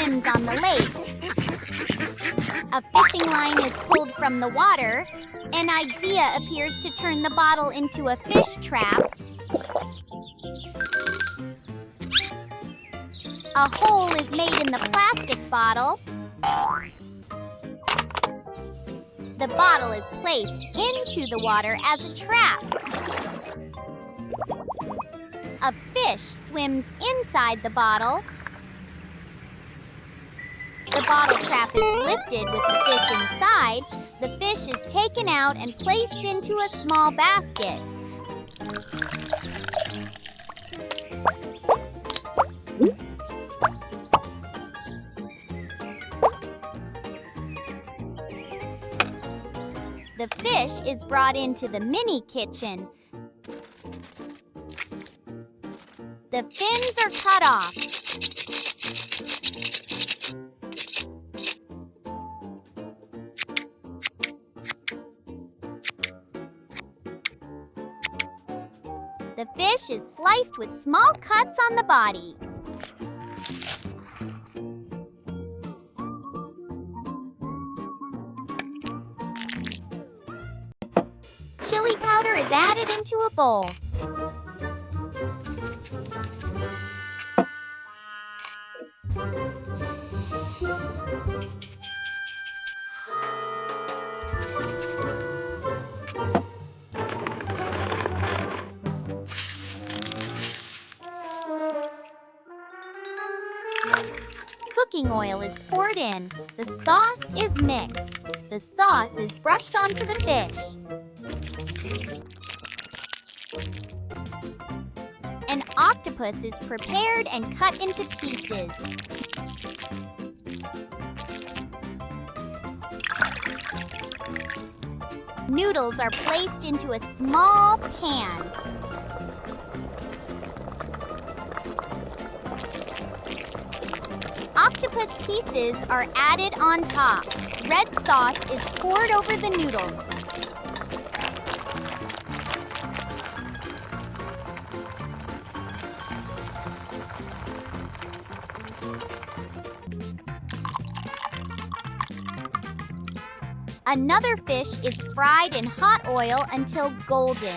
swims on the lake. A fishing line is pulled from the water. An idea appears to turn the bottle into a fish trap. A hole is made in the plastic bottle. The bottle is placed into the water as a trap. A fish swims inside the bottle. The bottle trap is lifted with the fish inside. The fish is taken out and placed into a small basket. The fish is brought into the mini kitchen. The fins are cut off. The fish is sliced with small cuts on the body. Chili powder is added into a bowl. Cooking oil is poured in. The sauce is mixed. The sauce is brushed onto the fish. An octopus is prepared and cut into pieces. Noodles are placed into a small pan. Octopus pieces are added on top. Red sauce is poured over the noodles. Another fish is fried in hot oil until golden.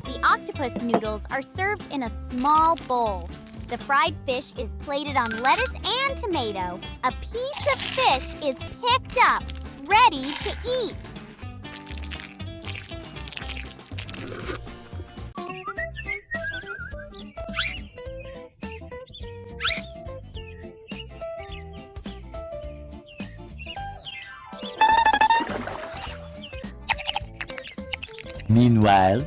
The octopus noodles are served in a small bowl. The fried fish is plated on lettuce and tomato. A piece of fish is picked up, ready to eat. Meanwhile,